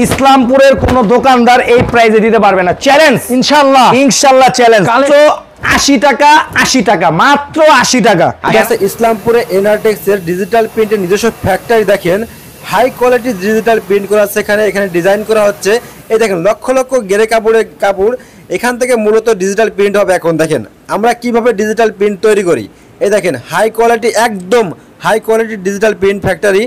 ইসলামপুরের কোন দোকানদার এই প্রাইসে দিতে পারবে না। চ্যালেঞ্জ, ইনশাআল্লাহ ইনশাআল্লাহ চ্যালেঞ্জ। 80 টাকা, 80 টাকা, মাত্র 80 টাকা। আচ্ছা, ইসলামপুরে এনারটেক্সের ডিজিটাল প্রিন্টের নিজস্ব ফ্যাক্টরি দেখেন, হাই কোয়ালিটি ডিজিটাল প্রিন্ট করা আছে এখানে ডিজাইন করা হচ্ছে। এই দেখেন লক্ষ লক্ষ গেরে কাপড় এখান থেকে মূলত ডিজিটাল প্রিন্ট হবে। এখন দেখেন আমরা কিভাবে ডিজিটাল প্রিন্ট তৈরি করি। এই দেখেন হাই কোয়ালিটি, একদম high quality digital print factory.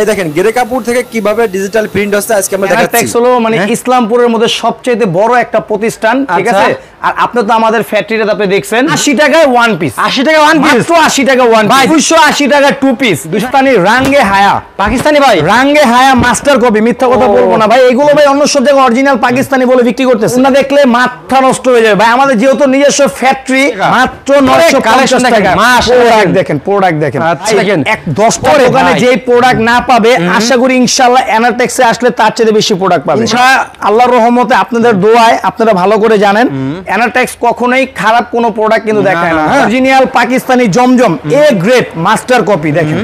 এই দেখেন গেরে কাপড় থেকে কিভাবে ডিজিটাল প্রিন্ট হচ্ছে আজকে আমরা দেখাচ্ছি। এনারটেক্স হলো মানে ইসলামপুরের মধ্যে সবচেয়ে বড় একটা প্রতিষ্ঠান, ঠিক আছে। আর আপনি তো আমাদের ফ্যাক্টরিতে আপনি দেখছেন 80 টাকায় ওয়ান পিস, 80 টাকা ওয়ান পিস, মাত্র 80 টাকা ওয়ান পিস, 280 টাকা টু পিস। পাকিস্তানি রাঙ্গে হায়া, পাকিস্তানি ভাই রাঙ্গে হায়া মাস্টার কপি, মিথ্যা কথা বলবো না ভাই। এগুলো ভাই অন্য সব জায়গায় অরিজিনাল পাকিস্তানি বলে বিক্রি করতেছে, না দেখলে মাথা নষ্ট হয়ে যাবে ভাই। আমাদের যেহেতু নিজস্ব ফ্যাক্টরি, মাত্র 950 টাকা। প্রোডাক্ট দেখেন, প্রোডাক্ট দেখেন। আচ্ছা দেখেন, এক 10টা দোকানে যেই প্রোডাক্ট না পাবে, আশা করি ইনশাআল্লাহ এনারটেক্সে আসলে তার চেয়ে বেশি প্রোডাক্ট পাবে ইনশাআল্লাহ। আল্লাহর রহমতে আপনাদের দোয়ায় আপনারা ভালো করে জানেন এনারটেক্স কখনোই খারাপ কোনো প্রোডাক্ট কিন্তু দেখায় না। Original Pakistani Zamzam A grade master copy দেখেন,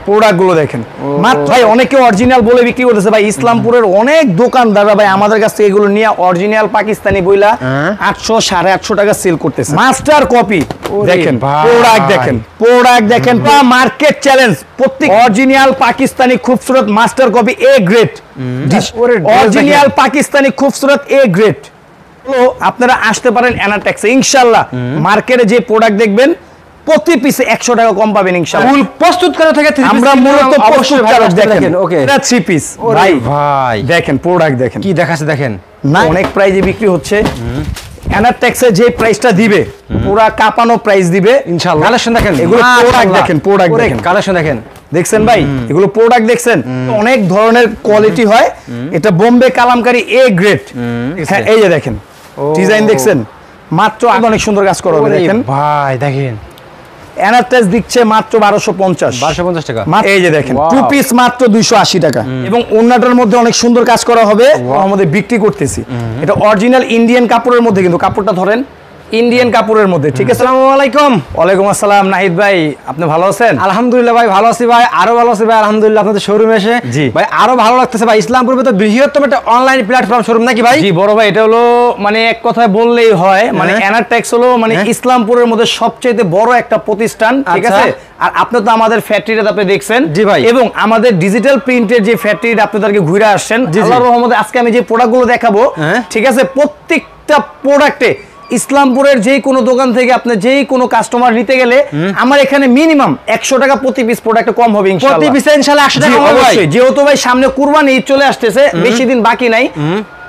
প্রোডাক্ট গুলো দেখেন। মাত্র ভাই অনেকে অরিজিনাল বলে বিক্রি করতেছে ভাই। ইসলামপুরের অনেক দোকানদাররা ভাই আমাদের কাছ থেকে এগুলো নিয়ে অরিজিনাল পাকিস্তানি বইলা 800 850 টাকা সেল করতেছে। মাস্টার কপি দেখেন, প্রোডাক্ট দেখেন, প্রোডাক্ট দেখেন। মার্কেট চ্যালেঞ্জ, প্রত্যেক অরিজিনাল পাকিস্তানি খুবসুরত master copy A grade, original Pakistani খুবসুরত এ গ্রেড। আপনারা আসতে পারেন এনারটেক্সে ইনশাআল্লাহ। মার্কেটে যে প্রোডাক্ট দেখবেন প্রতি পিসে 100 টাকা কম পাবেন ইনশাআল্লাহ। ফুল প্রস্তুত করা থেকে আমরা মূলত প্রস্তুতকারক দেখেন। ওকে, এটা 3 পিস ভাই। ভাই দেখেন প্রোডাক্ট দেখেন কি দেখাচ্ছে দেখেন, না অনেক প্রাইজে বিক্রি হচ্ছে। এনারটেক্সে যে প্রাইসটা দিবে পুরো কাপানো প্রাইস দিবে ইনশাআল্লাহ। কালেকশন দেখেন, এগুলো প্রোডাক্ট দেখেন, প্রোডাক্ট দেখেন, কালেকশন দেখেন। দেখছেন ভাই এগুলো প্রোডাক্ট দেখছেন, অনেক ধরনের কোয়ালিটি হয়। এটা বোম্বে কালামকারী এ গ্রেড। হ্যাঁ এই যে দেখেন ডিজাইন দেখছেন, মাত্র অনেক সুন্দর কাজ করা হবে দেখেন ভাই। দেখেন এনারটেক্স দিচ্ছে মাত্র 1250 টাকা। এই যে দেখেন টু পিস মাত্র 280 টাকা। এবং ওন্নাটার মধ্যে অনেক সুন্দর কাজ করা হবে, আমাদের বিক্রি করতেছি। এটা অরিজিনাল ইন্ডিয়ান কাপড়ের মধ্যে, কিন্তু কাপড়টা ধরেন ইন্ডিয়ান কাপড়ের মধ্যে, ঠিক আছে। আসসালামু আলাইকুম। ওয়ালাইকুম আসসালাম। নাহিদ ভাই আপনি ভালো আছেন? আলহামদুলিল্লাহ ভাই ভালো আছি ভাই, আরো ভালো আছি ভাই আলহামদুলিল্লাহ। আপনাদের শোরুমে এসে জি ভাই আরো ভালো লাগতেছে ভাই। ইসলামপুর তো বৃহত্তম একটা অনলাইন প্ল্যাটফর্ম শোরুম নাকি ভাই? জি বড় ভাই, এটা হলো মানে এক কথায় বললেই হয়, মানে এনারটেক্স হলো মানে ইসলামপুরের মধ্যে সবচেয়ে বড় একটা প্রতিষ্ঠান, ঠিক আছে। আর আপনি তো আমাদের ফ্যাক্টরিতে আপনি দেখছেন জি ভাই, এবং আমাদের ডিজিটাল প্রিন্টের যে ফ্যাক্টরিটা আপনাদেরকে ঘুরে আসছেন। আল্লাহর রহমতে আজকে আমি যে প্রোডাক্টগুলো দেখাবো, ঠিক আছে, প্রত্যেকটা প্রোডাক্টে ইসলামপুরের যে কোনো দোকান থেকে আপনি যে কোনো কাস্টমার নিতে গেলে আমার এখানে মিনিমাম 100 টাকা প্রতি পিস প্রোডাক্ট কম হবে ইনশাআল্লাহ। প্রতি পিসে ইনশাআল্লাহ 100 টাকা হবে ভাই। যেহেতু ভাই সামনে কুরবানি ঈদ চলে আসতেছে, বেশি দিন বাকি নাই।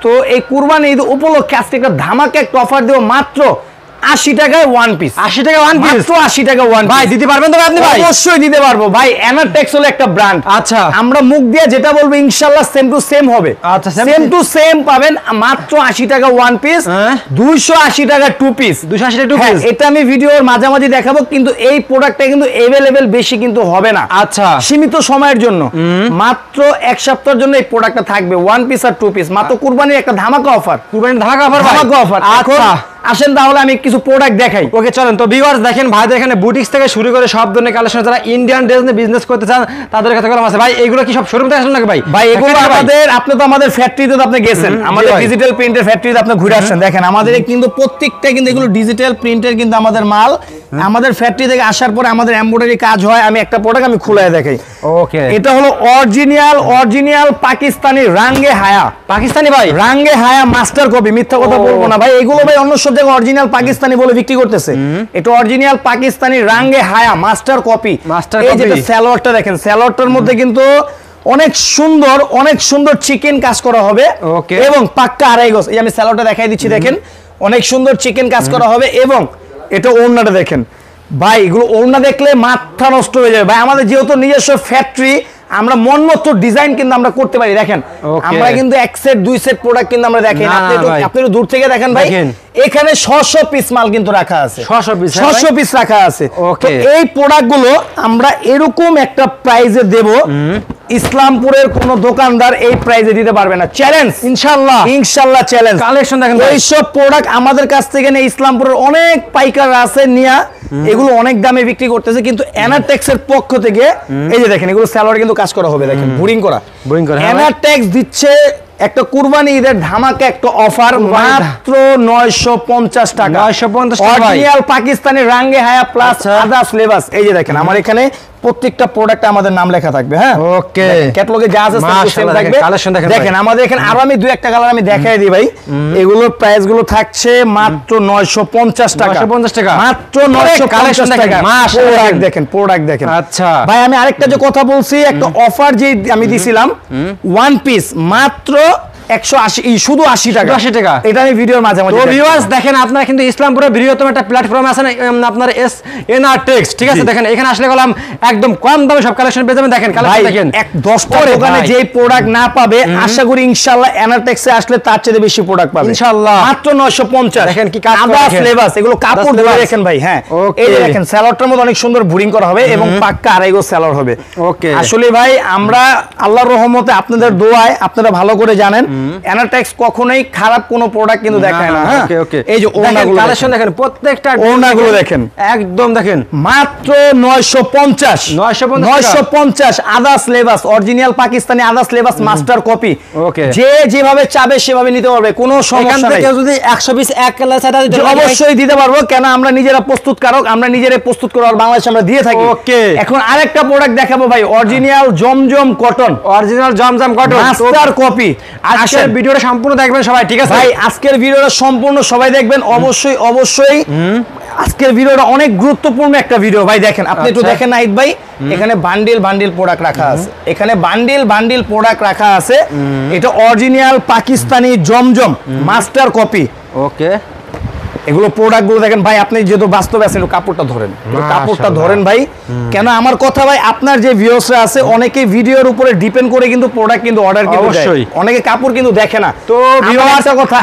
তো এই কুরবানি ঈদ উপলক্ষে আজকে একটা ধামাকা একটা অফার দেব, মাত্র 80 টাকায় ওয়ান পিস। 80 টাকা ওয়ান পিস, মাত্র 80 টাকা ওয়ান ভাই। দিতে পারবেন তো আপনি ভাই? অবশ্যই দিতে পারবো ভাই। এনারটেক্স হলো একটা ব্র্যান্ড। আচ্ছা, আমরা মুখ দিয়ে যেটা বলবো ইনশাআল্লাহ সেম টু সেম হবে। আচ্ছা, সেম টু সেম পাবেন। মাত্র 80 টাকা ওয়ান পিস, 280 টাকা টু পিস, 280 টাকা টু পিস। এটা আমি ভিডিওর মাঝামাঝি দেখাবো, কিন্তু এই প্রোডাক্টটা কিন্তু अवेलेबल বেশি কিন্তু হবে না। আচ্ছা, সীমিত সময়ের জন্য, মাত্র এক সপ্তাহের জন্য এই প্রোডাক্টটা থাকবে ওয়ান পিস আর টু পিস। মাত্র কুরবানির একটা ধামাকা অফার, কুরবানির ধামাকা অফার, ধামাকা অফার। আচ্ছা আসেন তাহলে আমি কিছু প্রোডাক্ট দেখাই। ওকে চলেন। তো ভিউয়ার্স দেখেন ভাইদের এখানে বুটিক্স থেকে শুরু করে সব ধরনের কালেকশন, যারা ইন্ডিয়ান ড্রেস নিয়ে বিজনেস করতে চান তাদের কাছে কলম আছে ভাই। এগুলো কি সব শোরুম থেকে আসেন নাকি ভাই? ভাই এগুলো আমাদের, আপনি তো আমাদের ফ্যাক্টরিতে আপনি গেছেন, আমাদের ডিজিটাল প্রিন্টের ফ্যাক্টরিতে আপনি ঘুরে আসছেন। দেখেন আমাদের কিন্তু প্রত্যেকটা কিন্তু এগুলো ডিজিটাল প্রিন্টের কিন্তু আমাদের মাল। আমাদের ফ্যাক্টরি থেকে আসার পরে আমাদের এমব্রয়ডারি কাজ হয়। আমি একটা প্রোডাক্ট আমি খুলে দেখাই। ওকে, এটা হলো অরিজিনাল পাকিস্তানি রাঙ্গে হায়া, পাকিস্তানি ভাই, রাঙ্গে হায়া মাস্টার কপি, মিথ্যা কথা বলবো না ভাই। এগুলো ভাই অন্য সব জায়গায় অরিজিনাল পাকিস্তানি বলে বিক্রি করতেছে, এটা অরিজিনাল পাকিস্তানি রাঙ্গে হায়া মাস্টার কপি। এই যে সালোয়ারটা দেখেন, সালোয়ারটার মধ্যে কিন্তু অনেক সুন্দর চিকেন কাজ করা হবে এবং পাক্কা আড়াই গজ। এই আমি সালোয়ারটা দেখাই দিচ্ছি, দেখেন অনেক সুন্দর চিকেন কাজ করা হবে। এবং এটা ওড়নাটা দেখেন ভাই, এগুলো ওড়না দেখলে মাথা নষ্ট হয়ে যাবে ভাই। আমাদের যেহেতু নিজস্ব ফ্যাক্টরি, আমরা মন মতো ডিজাইন কিন্তু আমরা করতে পারি। দেখেন আমরা কিন্তু এক সেট দুই সেট প্রোডাক্ট কিন্তু আমরা দেখেন। আপনি দূর থেকে দেখেন ভাই, এখানে 600 পিস মাল কিন্তু রাখা আছে, 600 পিস রাখা আছে। তো এই প্রোডাক্টগুলো আমরা এরকম একটা প্রাইজে দেব, ইসলামপুরের কোন দোকানদার এই প্রাইজে দিতে পারবে না। চ্যালেঞ্জ ইনশাআল্লাহ, ইনশাআল্লাহ চ্যালেঞ্জ। কালেকশন দেখেন, এই সব প্রোডাক্ট আমাদের কাছ থেকে নিয়ে ইসলামপুরের অনেক পাইকার আছে নিয়া এগুলো অনেক দামে বিক্রি করতেছে, কিন্তু এনারটেক্সের পক্ষ থেকে এই যে দেখেন এগুলো সালোয়ার কিন্তু কাজ করা হবে দেখেন, বোরিং করা। এনারটেক্স দিচ্ছে একটা কুরবানি ঈদের ধামাকা একটা অফার মাত্র 950 টাকা। 950 টাকা অরিজিনাল পাকিস্তানি রাঙ্গে হায়া প্লাস আদার্স লেবাস। এই যে দেখেন আমার এখানে প্রত্যেকটা প্রোডাক্টে আমাদের নাম লেখা থাকবে। হ্যাঁ, ওকে, ক্যাটালগে যা আছে সেম থাকবে। কালেকশন দেখেন আমাদের এখানে আরো আমি দুই একটা কালার আমি দেখাই দিই ভাই। এগুলোর প্রাইস গুলো থাকছে মাত্র 950 টাকা। 950 টাকা মাত্র 950 টাকা। প্রোডাক্ট দেখেন, প্রোডাক্ট দেখেন। আচ্ছা ভাই আমি আরেকটা যে কথা বলছি, একটা অফার যে আমি দিছিলাম ওয়ান পিস মাত্র 180, শুধু 80 টাকা। 80 টাকা, এটা আমি ভিডিওর মাঝে মাঝে। তো ভিউয়ার্স দেখেন, আপনারা কিন্তু ইসলামপুরের বৃহত্তম একটা প্ল্যাটফর্ম আছে আপনার এনআরটেক্স, ঠিক আছে? দেখেন এখানে আসলে গেলাম একদম কম দামে সব কালেকশন পেয়ে যাবেন। দেখেন কালেকশন দেখেন, 10টা দোকানে যেই প্রোডাক্ট না পাবে আশা করি ইনশাআল্লাহ এনআরটেক্সে আসলে তার চেয়ে বেশি প্রোডাক্ট পাবে ইনশাআল্লাহ। মাত্র 950। দেখেন কি কাজ আদার্স লেবাস, এগুলো কাপড় ধরে দেখেন ভাই। হ্যাঁ, এই যে দেখেন সালোয়ারটার মধ্যে অনেক সুন্দর বোরিং করা হবে এবং পাক্কা আড়াই গজ সালোয়ার হবে। ওকে, আসলে ভাই আমরা আল্লাহর রহমতে আপনাদের দোয়ায় আপনারা ভালো করে জানেন এনআরটেক্স কখনোই খারাপ কোনো প্রোডাক্ট কিন্তু দেখায় না। হ্যাঁ, ওকে ওকে, এই যে ওনাগুলো কালেকশন দেখেন, প্রত্যেকটা ওনাগুলো দেখেন একদম দেখেন মাত্র 950 আদার্স লেবাস, অরিজিনাল পাকিস্তানি আদার্স লেবাস মাস্টার কপি। ওকে, যে যেভাবে চাবে সেভাবে নিতে পারবে, কোনো সমস্যা নেই। কেউ যদি 100 পিস এক কালার ছাড়া দিতে অবশ্যই দিতে পারবো, কেন আমরা নিজেরা প্রস্তুতকারক, আমরা নিজেরাই প্রস্তুত করে বাংলাদেশে আমরা দিয়ে থাকি। ওকে, এখন আরেকটা প্রোডাক্ট দেখাবো ভাই, অরিজিনাল জমজম কটন, অরিজিনাল জমজম কটন মাস্টার কপি। আজকের ভিডিওটা সম্পূর্ণ দেখবেন সবাই, ঠিক আছে ভাই? আজকের ভিডিওটা সম্পূর্ণ সবাই দেখবেন অবশ্যই অবশ্যই। আজকের ভিডিওটা অনেক গুরুত্বপূর্ণ একটা ভিডিও ভাই। দেখেন আপনি একটু দেখেন নাহিদ ভাই, এখানে বান্ডিল বান্ডিল প্রোডাক্ট রাখা আছে, এখানে বান্ডিল বান্ডিল প্রোডাক্ট রাখা আছে। এটা অরিজিনাল পাকিস্তানি জমজম মাস্টার কপি। ওকে, এগুলো প্রোডাক্ট গুলো দেখেন ভাই, আপনি যেহেতু বাস্তবে আছেন কাপড়টা ধরেন, কাপড়টা ধরেন ভাই। কেন আমার কথা ভাই, আপনার যে ভিউয়ার্সরা আছে অনেকে ভিডিওর উপরে ডিপেন্ড করে কিন্তু প্রোডাক্ট কিন্তু অর্ডার কিন্তু দেয়, অনেকে কাপড় কিন্তু দেখে না। তো ভিউয়ার্সের কথা,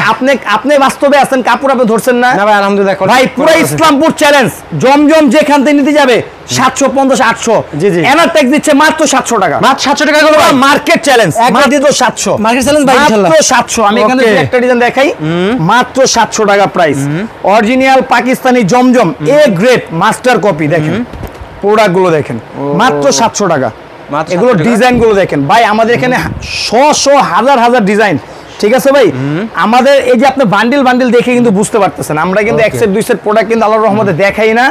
আপনি বাস্তবে আছেন, কাপড় আপনি ধরছেন না। না ভাই আলহামদুলিল্লাহ ভাই, পুরো ইসলামপুর চ্যালেঞ্জ জমজম যেখান থেকে নিতে যাবে 750 800। জি জি, এনআরটেক্স দিচ্ছে মাত্র 700 টাকা। মাত্র 700 টাকা গুলো মার্কেট চ্যালেঞ্জ, একবার দিত 700 মার্কেট চ্যালেঞ্জ ভাই ইনশাআল্লাহ মাত্র 700। আমি এখানে একটা ডিজাইন দেখাই, মাত্র 700 টাকা price. Original Pakistani Zamzam A grade master copy. দেখেন প্রোডাক্ট গুলো দেখেন মাত্র 700 টাকা। এগুলো ডিজাইন গুলো দেখেন ভাই, আমাদের এখানে শো হাজার হাজার ডিজাইন, ঠিক আছে ভাই? আমাদের এই যে আপনি বান্ডিল বান্ডিল দেখে কিন্তু বুঝতে পারতেছেন, আমরা কিন্তু এক সেট দুই সেট প্রোডাক্ট কিন্তু আল্লাহর রহমতে দেখাই না।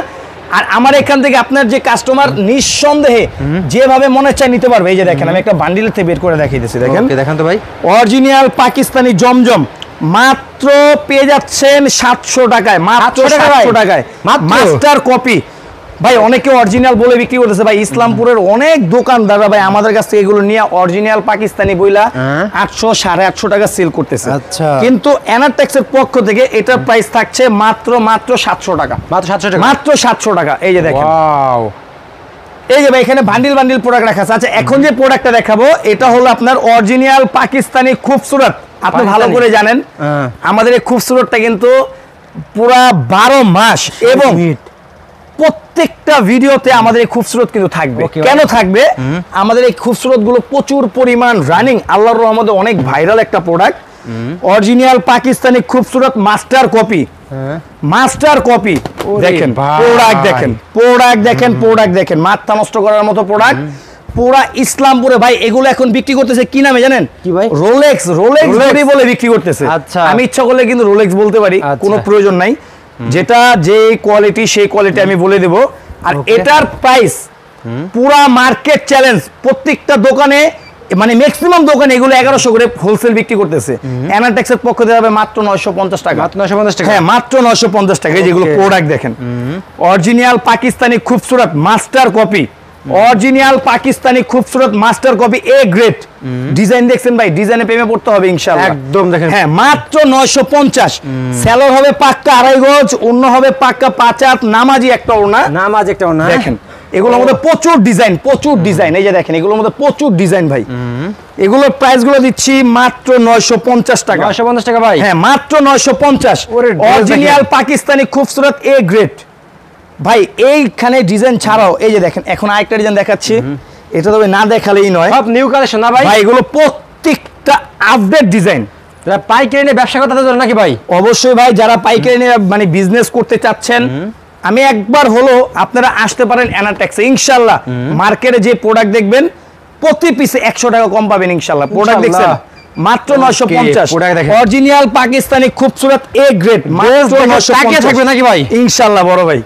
আর আমার এখান থেকে আপনার যে কাস্টমার নিঃসন্দেহে যেভাবে মনে চায় নিতে পারবে। এই যে দেখেন আমি একটা বান্ডিল থেকে বের করে দেখিয়ে দিচ্ছি, দেখেন দেখেন তো ভাই, অরিজিনাল পাকিস্তানি জমজম মাত্র পেয়ে যাচ্ছেন 700 টাকায়, মাত্র 700 টাকায় মাস্টার কপি। ভাই অনেকে অরিজিনাল বলে বিক্রি করতেছে ভাই, ইসলামপুরের অনেক দোকানদাররা ভাই আমাদের কাছ থেকে এগুলো নিয়ে অরিজিনাল পাকিস্তানি বইলা 800 850 টাকা সেল করতেছে। আচ্ছা, কিন্তু এনআরটেক্সের পক্ষ থেকে এটার প্রাইস থাকছে মাত্র 700 টাকা। মাত্র 700 টাকা, মাত্র 700 টাকা। এই যে দেখেন, ওয়াও, এই যে ভাই এখানে বান্ডিল বান্ডিল প্রোডাক্ট রাখা আছে। আচ্ছা, এখন যে প্রোডাক্টটা দেখাবো এটা হলো আপনার অরিজিনাল পাকিস্তানি খুবসুরত। আপনি ভালো করে জানেন আমাদের এই খুবসুরতটা কিন্তু পুরা 12 মাস এবং প্রত্যেকটা ভিডিওতে আমাদের এই খুবসুরত কিন্তু থাকবে। কেন থাকবে? আমাদের এই খুবসুরত গুলো প্রচুর পরিমাণ রানিং, আল্লাহর রহমতে অনেক ভাইরাল একটা প্রোডাক্ট। অরিজিনাল পাকিস্তানি খুবসুরত মাস্টার কপি, মাস্টার কপি। দেখেন প্রোডাক্ট দেখেন, প্রোডাক্ট দেখেন, প্রোডাক্ট দেখেন, মাথা নষ্ট করার মতো প্রোডাক্ট। পুরা ইসলামপুরে ভাই এগুলো এখন বিক্রি করতেছে কি নামে জানেন? কি ভাই? রোলেক্স, রোলেক্স বলে বিক্রি করতেছে। আচ্ছা, আমি ইচ্ছা করলে কিন্তু রোলেক্স বলতে পারি, কোনো প্রয়োজন নাই। যেটা যে কোয়ালিটি সেই কোয়ালিটি আমি বলে দেব। আর এটার প্রাইস পুরা মার্কেট চ্যালেঞ্জ, প্রত্যেকটা দোকানে মানে ম্যাক্সিমাম দোকানে এগুলো 1100 করে হোলসেল বিক্রি করতেছে। এনআরটেক্সের পক্ষ থেকে হবে মাত্র 950 টাকা। মাত্র 950 টাকা, হ্যাঁ মাত্র 950 টাকা। যেগুলো প্রোডাক্ট দেখেন অরিজিনাল পাকিস্তানি খুবসুরত মাস্টার কপি, অরিজিনাল পাকিস্তানি খুবসুরত master copy A grade. Design দেখছেন ভাই, ডিজাইনে প্রেমে পড়তে হবে ইনশাআল্লাহ। একদম দেখেন, হ্যাঁ মাত্র 950। সেলর হবে পাক্কা আড়াই গজ, অন্য হবে পাক্কা 5 হাত, নামাজি একটা ওড়না, নামাজ একটা ওড়না। দেখেন এগুলোর মধ্যে প্রচুর ডিজাইন, প্রচুর ডিজাইন। এই যে দেখেন এগুলোর মধ্যে প্রচুর ডিজাইন ভাই। এগুলোর প্রাইস গুলো দিচ্ছি মাত্র 950 টাকা। 950 টাকা ভাই, হ্যাঁ মাত্র 950। অরিজিনাল পাকিস্তানি খুবসুরত এ গ্রেড ভাই। এইখানে ডিজাইন ছাড়াও এই যে দেখেন এখন আরেকটা ডিজাইন দেখাচ্ছি, এটা তবে না দেখালেই নয়, সব নিউ কালেকশন না ভাই? ভাই এগুলো প্রত্যেকটা আপডেট ডিজাইন। যারা পাইকারি নিয়ে ব্যবসা করতে চাচ্ছেন নাকি ভাই? অবশ্যই ভাই, যারা পাইকারি নিয়ে মানে বিজনেস করতে চাচ্ছেন, আমি একবার হলো আপনারা আসতে পারেন এনআরটেক্সে। ইনশাআল্লাহ মার্কেটে যে প্রোডাক্ট দেখবেন প্রতি পিসে 100 টাকা কম পাবেন ইনশাআল্লাহ। প্রোডাক্ট দেখছেন মাত্র 950, অরিজিনাল পাকিস্তানি খুবসুরত এ গ্রেড, মাত্র 950 থাকবে নাকি ভাই? ইনশাআল্লাহ বড় ভাই।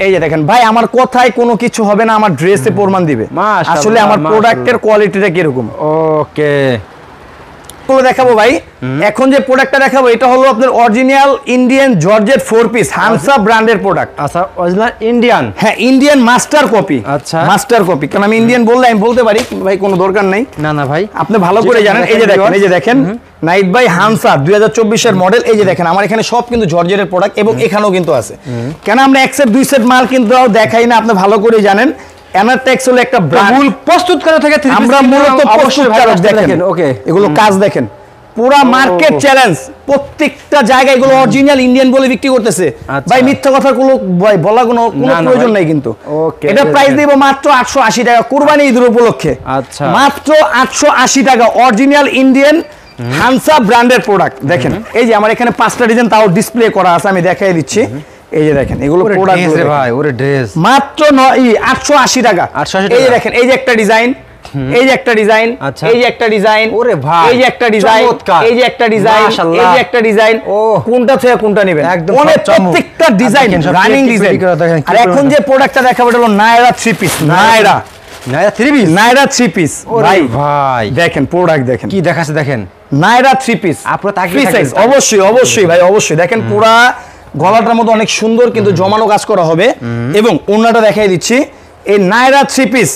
এই যে দেখেন ভাই, আমার কথায় কোনো কিছু হবে না, আমার ড্রেসে প্রমাণ দিবে আসলে আমার প্রোডাক্টের কোয়ালিটিটা কিরকম। ওকে, দেখাবো ভাই। এখন যে প্রোডাক্টটা দেখাবো এটা হলো আপনার অরিজিনাল ইন্ডিয়ান জর্জেট 4 পিস হামসা ব্র্যান্ডের প্রোডাক্ট। আচ্ছা, অরিজিনাল ইন্ডিয়ান? হ্যাঁ, ইন্ডিয়ান মাস্টার কপি। আচ্ছা, মাস্টার কপি, কারণ আমি ইন্ডিয়ান বললে আমি বলতে পারি ভাই, কোনো দরকার নাই। না না ভাই, আপনি ভালো করে জানেন। এই যে দেখেন, এই যে দেখেন নাইট বাই হামসা 2024 এর মডেল। এই যে দেখেন আমার এখানে সব কিন্তু জর্জেটের প্রোডাক্ট এবং এখানেও কিন্তু আছে। কেন আমরা এক সেট দুই সেট মাল কিন্তু দেখাই না, আপনি ভালো করে জানেন। এনারটেক্স হলো একটা ব্র্যান্ড, প্রস্তুতকারক থেকে আমরা মূলত প্রস্তুতকারক। দেখেন ওকে, এগুলো কাজ দেখেন, পুরা মার্কেট চ্যালেঞ্জ, প্রত্যেকটা জায়গায় এগুলো অরিজিনাল ইন্ডিয়ান বলে বিক্রি করতেছে ভাই। মিথ্যা কথা কোনো ভাই বলা কোনো প্রয়োজন নাই কিন্তু। এটা প্রাইস দিব মাত্র 880 টাকা কুরবানি ঈদের উপলক্ষে। আচ্ছা, মাত্র 880 টাকা অরিজিনাল ইন্ডিয়ান হামসা ব্র্যান্ডের প্রোডাক্ট। দেখেন এই যে আমার এখানে 5টা ডিজাইন তাও ডিসপ্লে করা আছে, আমি দেখাই দিচ্ছি। এই যে দেখেন এগুলো প্রোডাক্ট ভাই, ওরে ড্রেস মাত্র 880 টাকা। এই যে দেখেন, এই যে একটা ডিজাইন, এই যে একটা ডিজাইন, এই যে একটা ডিজাইন, ওরে ভাই, এই যে একটা ডিজাইন, এই যে একটা ডিজাইন, এই যে একটা ডিজাইন। কোনটা থেকে কোনটা নেবেন? অনেক প্রত্যেকটা ডিজাইন রানিং ডিজাইন। আর এখন যে প্রোডাক্টটা দেখাবো এটা হলো Nayra 3 piece. Nayra 3 piece, Nayra 3 piece ভাই। ভাই দেখেন প্রোডাক্ট দেখেন কি দেখাচ্ছে, দেখেন নায়রা 3 পিস। আপনারা তাকিয়ে থাকেন, অবশ্যই অবশ্যই ভাই, অবশ্যই দেখেন। পুরা গলাটার মধ্যে অনেক সুন্দর কিন্তু জমানো কাজ করা হবে এবং ওন্নাটা দেখাই দিচ্ছি। এই নায়রা 3 পিস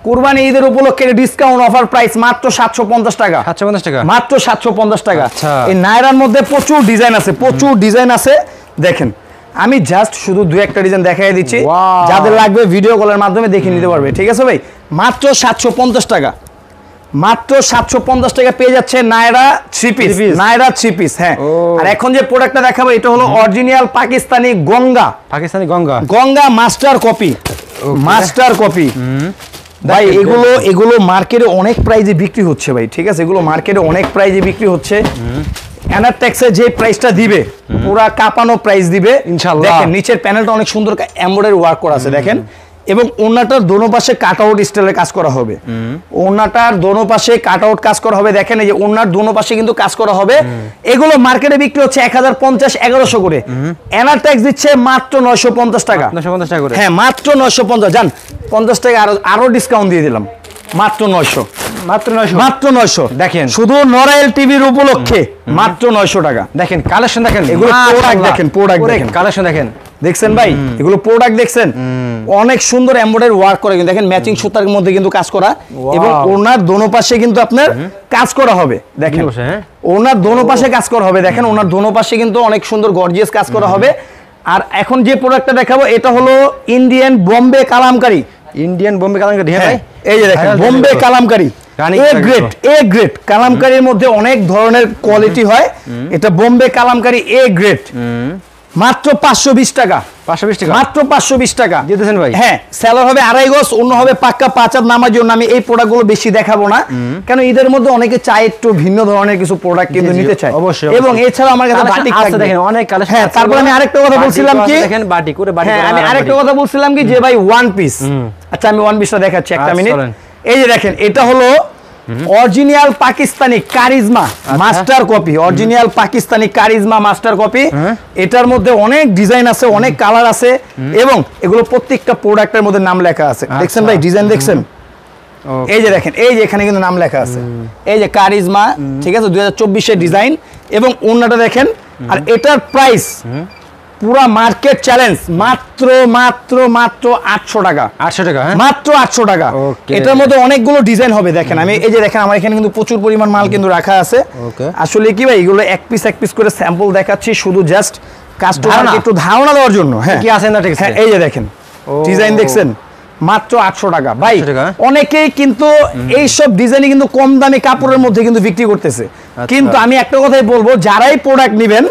কুরবানি ঈদের উপলক্ষে ডিসকাউন্ট অফার প্রাইস মাত্র 750 টাকা। 750 টাকা, মাত্র 750 টাকা। এই নায়রার মধ্যে প্রচুর ডিজাইন আছে, প্রচুর ডিজাইন আছে। দেখেন আমি জাস্ট শুধু দুই একটা ডিজাইন দেখাই দিচ্ছি, যাদের লাগবে ভিডিও কলের মাধ্যমে দেখে নিতে পারবে। ঠিক আছে ভাই, মাত্র 750 টাকা, মাত্র 750 টাকা পেয়ে যাচ্ছে নায়রা 3 পিস। নায়রা 3 পিস, হ্যাঁ। আর এখন যে প্রোডাক্টটা দেখাবো এটা হলো original Pakistani Ganga, Pakistani Ganga, Ganga master copy, master copy ভাই। এগুলো মার্কেটে অনেক প্রাইজে বিক্রি হচ্ছে ভাই। ঠিক আছে, এগুলো মার্কেটে অনেক প্রাইজে বিক্রি হচ্ছে। এনারটেক্সে যে প্রাইসটা দিবে পুরা কাঁপানো প্রাইস দিবে ইনশাআল্লাহ। দেখেন নিচের প্যানেলটা অনেক সুন্দর এমব্রয়ডারি ওয়ার্ক করা আছে দেখেন, এবং ওন্নাটার দোনো পাশে কাট আউট স্টাইলের কাজ করা হবে। ওন্নাটার দোনো পাশে কাট আউট কাজ করা হবে। দেখেন এই যে ওন্নার দোনো পাশে কিন্তু কাজ করা হবে। এগুলো মার্কেটে বিক্রি হচ্ছে 1050-1100 করে, এনারটেক্স দিচ্ছে মাত্র 950 টাকা। 950 টাকা করে, হ্যাঁ মাত্র 950। জান 50 টাকা আরো ডিসকাউন্ট দিয়ে দিলাম, মাত্র 900, মাত্র 900, মাত্র 900। দেখেন শুধু নরাইল টিভির উপলক্ষে মাত্র 900 টাকা। দেখেন কালেকশন, দেখেন এগুলো প্রোডাক্ট দেখেন, প্রোডাক্ট দেখেন, কালেকশন দেখেন, দেখছেন ভাই এগুলো প্রোডাক্ট দেখছেন, অনেক সুন্দর এমব্রয়ডারি ওয়ার্ক করে কিন্তু দেখেন, ম্যাচিং সুতার মধ্যে কিন্তু কাজ করা এবং ওনার দোনো পাশে কিন্তু আপনার কাজ করা হবে। দেখেন ওনার দোনো পাশে কাজ করা হবে, দেখেন ওনার দোনো পাশে কিন্তু অনেক সুন্দর গর্জিয়াস কাজ করা হবে। আর এখন যে প্রোডাক্টটা দেখাবো এটা হলো ইন্ডিয়ান বোম্বে কালামকারী, ইন্ডিয়ান বোম্বে কালামকারী। হ্যাঁ এই যে দেখেন Bombay Kalamkari A grade, A grade কালামকারীর মধ্যে অনেক ধরনের কোয়ালিটি হয়। এটা বোম্বে কালামকারী এ গ্রেড, মাত্র 520 টাকা, 520 টাকা, মাত্র 520 টাকা দিতেছেন ভাই। হ্যাঁ, সেলার হবে 2.5 গজ, অন্য হবে পাক্কা 5 হাত নামার জন্য। আমি এই প্রোডাক্টগুলো বেশি দেখাবো না, কারণ ঈদের মধ্যে অনেকে চায় একটু ভিন্ন ধরনের কিছু প্রোডাক্ট কিন্তু নিতে চায়। অবশ্যই, এবং এছাড়া আমার কাছে বাটিক আছে, দেখেন অনেক কালেকশন। হ্যাঁ, তারপর আমি আরেকটা কথা বলছিলাম কি, দেখেন বাটিক করে, বাটিক। হ্যাঁ, আমি আরেকটা কথা বলছিলাম কি যে ভাই ওয়ান পিস। আচ্ছা আমি ওয়ান পিসটা দেখাচ্ছি একটা মিনিট। এই যে দেখেন এটা হলো original Pakistani charisma master copy, original Pakistani charisma master copy. এটার মধ্যে অনেক ডিজাইন আছে, অনেক কালার আছে এবং এগুলো প্রত্যেকটা প্রোডাক্টের মধ্যে নাম লেখা আছে। দেখছেন ভাই ডিজাইন দেখছেন, এই যে দেখেন এই যে এখানে কিন্তু নাম লেখা আছে, এই যে কারিজমা, ঠিক আছে 2024 এর ডিজাইন এবং ওন্নাটা দেখেন। আর এটার প্রাইস পুরা মার্কেট চ্যালেঞ্জ মাত্র মাত্র মাত্র 800 টাকা, 800 টাকা, মাত্র 800 টাকা। এটার মধ্যে অনেকগুলো ডিজাইন হবে। দেখেন আমি এই যে দেখেন আমার এখানে কিন্তু প্রচুর পরিমাণ মাল কিন্তু রাখা আছে। আসলে কি ভাই এগুলো এক পিস করে স্যাম্পল দেখাচ্ছি শুধু জাস্ট কাস্টমারকে একটু ধারণা দেওয়ার জন্য। হ্যাঁ কি আছে না, ঠিক আছে। এই যে দেখেন ডিজাইন দেখছেন, মাত্র 800 টাকা ভাই। অনেকেই কিন্তু এইসব ডিজাইনে কিন্তু কম দামি কাপড়ের মধ্যে কিন্তু বিক্রি করতেছে, কিন্তু আমি একটা কথাই বলবো যারাই প্রোডাক্ট নেবেন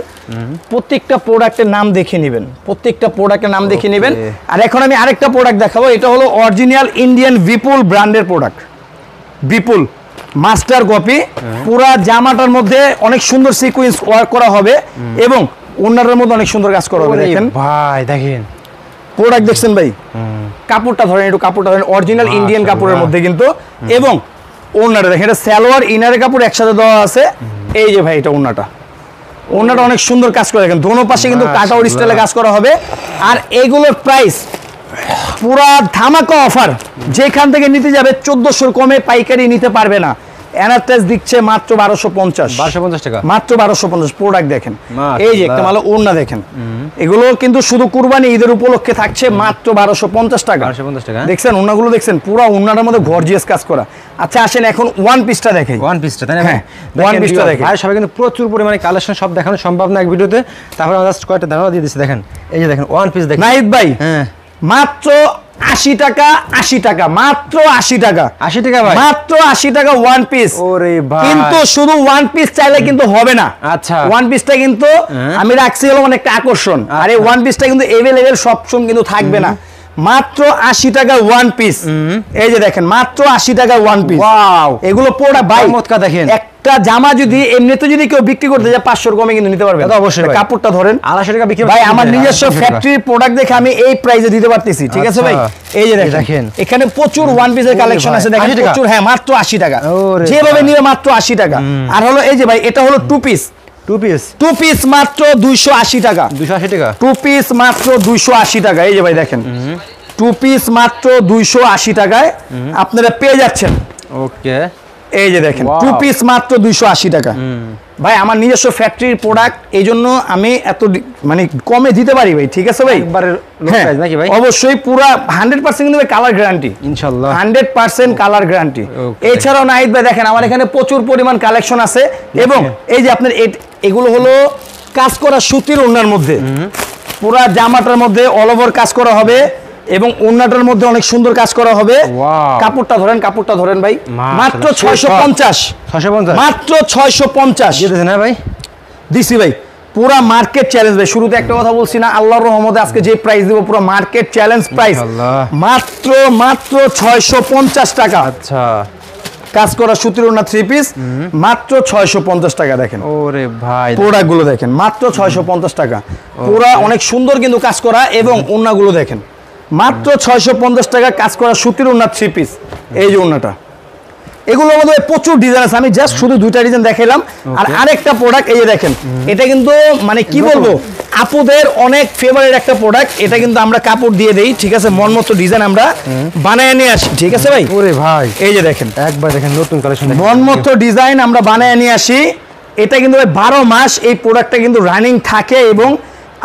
প্রত্যেকটা প্রোডাক্টের নাম দেখে নেবেন, প্রত্যেকটা প্রোডাক্টের নাম দেখে নেবেন। আর এখন আমি আরেকটা প্রোডাক্ট দেখাবো, এটা হলো অরিজিনাল ইন্ডিয়ান বিপুল ব্র্যান্ডের প্রোডাক্ট, বিপুল মাস্টার কপি। পুরা জামাটার মধ্যে অনেক সুন্দর সিকোয়েন্স ওয়ার্ক করা হবে এবং ওন্নারের মধ্যে অনেক সুন্দর কাজ করা হবে। দেখেন ভাই, দেখেন প্রোডাক্ট দেখছেন ভাই, কাপড়টা ধরেন একটু, কাপড়টা ধরেন অরিজিনাল ইন্ডিয়ান কাপড়ের মধ্যে কিন্তু, এবং ওড়নাটা দেখেন, এটা সালোয়ার ইনারের কাপড় একসাথে দেওয়া আছে। এই যে ভাই এটা ওড়নাটা অনেক সুন্দর কাজ করে দেখেন, দোনো পাশে কিন্তু কাটা স্টাইলে কাজ করা হবে। আর এগুলোর প্রাইস পুরা ধামাকা অফার, যেখান থেকে নিতে যাবে 1400 কমে পাইকারি নিতে পারবে না। এনারটেক্স দিচ্ছে মাত্র 1250 টাকা, মাত্র 1250। প্রোডাক্ট দেখেন, এই যে একটা মাল ওড়না দেখেন, এগুলো কিন্তু শুধু কুরবানি ঈদের উপলক্ষে থাকছে মাত্র 1250 টাকা। দেখছেন ওড়নাগুলো, দেখছেন পুরো ওড়নাটার মধ্যে গর্জিয়াস কাজ করা। আচ্ছা আসেন এখন ওয়ান পিসটা দেখাই। ওয়ান পিসটা তাই না? হ্যাঁ, ওয়ান পিসটা দেখেন। ভাই সবাই কিন্তু প্রচুর পরিমাণে কালেকশন, সব দেখানো সম্ভব না এক ভিডিওতে, তারপরে আমরা জাস্ট কয়েকটা ধারণা দিয়ে দিচ্ছি। দেখেন এই যে দেখেন ওয়ান পিস দেখেন নাহিদ ভাই, হ্যাঁ মাত্র 80 টাকা, 80 টাকা, মাত্র 80 টাকা, 80 টাকা ভাই, মাত্র 80 টাকা ওয়ান পিস। ওরে ভাই, কিন্তু শুধু ওয়ান পিস চাইলে কিন্তু হবে না। আচ্ছা, ওয়ান পিসটা কিন্তু আমি রাখছি হলো অনেকটা আকর্ষণ, আর এই ওয়ান পিসটা কিন্তু এভেলেবেল সবসময় কিন্তু থাকবে না। মাত্র 80 টাকা ওয়ান পিস। এই যে দেখেন মাত্র 80 টাকা ওয়ান পিস। ওয়াও, এগুলো পোড়া ভাই চমৎকার দেখেন। একটা জামা যদি এমনিতে যদি কেউ বিক্রি করতে যায় 500 কমে কিন্তু নিতে পারবে। এটা অবশ্যই ভাই। কাপড়টা ধরেন 250 টাকা বিক্রি ভাই, আমার নিজস্ব ফ্যাক্টরির প্রোডাক্ট দেখে আমি এই প্রাইসে দিতে পারতেছি, ঠিক আছে ভাই? এই যে দেখেন এখানে প্রচুর ওয়ান পিসের কালেকশন আছে দেখেন, প্রচুর। হ্যাঁ মাত্র 80 টাকা, যেভাবে নিবে মাত্র 80 টাকা। আর হলো এই যে ভাই এটা হলো টু পিস, টু পিস মাত্র 280 টাকা, 280 টাকা, টু পিস মাত্র 280 টাকা। এই যে ভাই দেখেন টু পিস মাত্র 280 টাকায় আপনারা পেয়ে যাচ্ছেন। ওকে, এই যে দেখেন টু পিস মাত্র 280 টাকা। ভাই আমার নিজস্ব ফ্যাক্টরির প্রোডাক্ট, এই জন্য আমি এত মানে কমে দিতে পারি ভাই, ঠিক আছে ভাই? একবারে লো প্রাইস নাকি ভাই? অবশ্যই পুরা 100% কিন্তু কালার গ্যারান্টি, ইনশাআল্লাহ 100% কালার গ্যারান্টি। এছাড়াও নাহিদ ভাই দেখেন আমার এখানে প্রচুর পরিমাণ কালেকশন আছে, এবং এই যে আপনার এগুলো হলো কাজ করা সুতির ওড়নার মধ্যে, পুরা জামাটার মধ্যে অল ওভার কাজ করা হবে, এবং ওড়নাটার মধ্যে অনেক সুন্দর কাজ করা হবে। কাপড়টা ধরেন ভাই, মাত্র 650, মাত্র 650 দিতেছেন না ভাই? দিছি ভাই, পুরা মার্কেট চ্যালেঞ্জ ভাই। শুরুতে একটা কথা বলছি না, আল্লাহর রহমতে আজকে যে প্রাইস দিব পুরো মার্কেট চ্যালেঞ্জ প্রাইস, মাত্র 650 টাকা। আচ্ছা, কাজ করা সুতির ওড়না থ্রি পিস মাত্র 650 টাকা। দেখেন ওরে ভাই প্রোডাক্ট গুলো দেখেন, মাত্র 650 টাকা। পুরা অনেক সুন্দর কিন্তু কাজ করা, এবং ওড়নাগুলো দেখেন মাত্র 650 টাকা কাজ করা সুতির ওড়না থ্রি পিস। এই যে ওড়নাটা, এগুলোর মধ্যে প্রচুর ডিজাইন আছে, আমি জাস্ট শুধু দুইটা ডিজাইন দেখাইলাম। আর আরেকটা প্রোডাক্ট এই যে দেখেন, এটা কিন্তু মানে কি বলবো, আপুদের অনেক ফেভারিট একটা প্রোডাক্ট। এটা কিন্তু আমরা কাপড় দিয়ে দেই, ঠিক আছে? মন মতো ডিজাইন আমরা বানায় নিয়ে আসি, ঠিক আছে ভাই? ওরে ভাই এই যে দেখেন একবার দেখেন নতুন কালেকশন, মন মতো ডিজাইন আমরা বানায় নিয়ে আসি। এটা কিন্তু ভাই 12 মাস এই প্রোডাক্টটা কিন্তু রানিং থাকে, এবং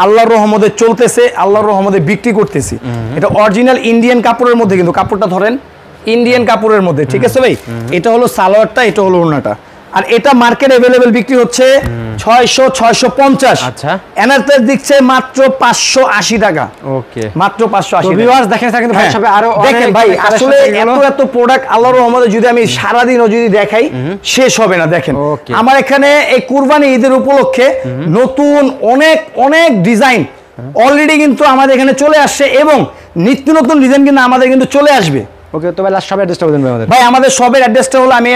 আল্লাহর রহমতে চলতেছে, আল্লাহর রহমতে বিক্রি করতেছি। এটা অরিজিনাল ইন্ডিয়ান কাপড়ের মধ্যে, কিন্তু কাপড়টা ধরেন ইন্ডিয়ান কাপড়ের মধ্যে, ঠিক আছে ভাই? এটা হলো সালোয়ারটা, এটা হলো ওড়নাটা। আর এটা মার্কেট अवेलेबल বিক্রি হচ্ছে 600 650। আচ্ছা, এনারটেক্স দিচ্ছে মাত্র 580 টাকা। ওকে, মাত্র 580। ভিউয়ার্স দেখেন কিন্তু ভাই সবে আরো দেখেন ভাই, আসলে এত প্রোডাক্ট আল্লাহর রহমতে যদি আমি সারা দিনও যদি দেখাই শেষ হবে না। দেখেন আমার এখানে এই কুরবানি ঈদের উপলক্ষে নতুন অনেক ডিজাইন অলরেডি কিন্তু আমাদের এখানে চলে আসছে, এবং নিত্য নতুন ডিজাইন কিন্তু আমাদের কিন্তু চলে আসবে। ওকে, তো ভাই লাস্ট সব অ্যাড্রেসটা বলেন ভাই আমাদের। ভাই আমাদের শপের অ্যাড্রেসটা হলো, আমি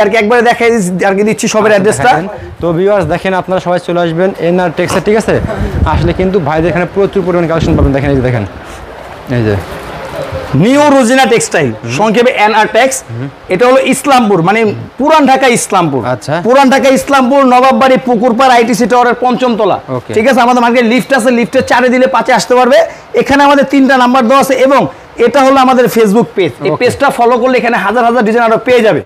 আর কি একবারে দেখাই আর কি দিচ্ছি শপের অ্যাড্রেসটা। তো ভিউয়ার্স দেখেন আপনারা সবাই চলে আসবেন এনারটেক্সে, ঠিক আছে? আসলে কিন্তু ভাইদের এখানে প্রচুর পরিমাণ কালেকশন পাবেন। দেখেন এই যে দেখেন, এই যে নিউ রোজিনা টেক্সটাইল, সংক্ষেপে এনআরটেক্স। এটা হলো ইসলামপুর, মানে পুরান ঢাকা ইসলামপুর। আচ্ছা, পুরান ঢাকা ইসলামপুর, নবাববাড়ি পুকুরপাড় আইটিসি টাওয়ারের 5ম তলা, ঠিক আছে? আমাদের মার্কেট লিফট আছে, লিফটের 4 দিলে 5-এ আসতে পারবে। এখানে আমাদের 3টা নাম্বার দেওয়া আছে, এবং এটা হলো আমাদের ফেসবুক পেজ। এই পেজটা ফলো করলে এখানে হাজার ডিজাইন আরো পেয়ে যাবে।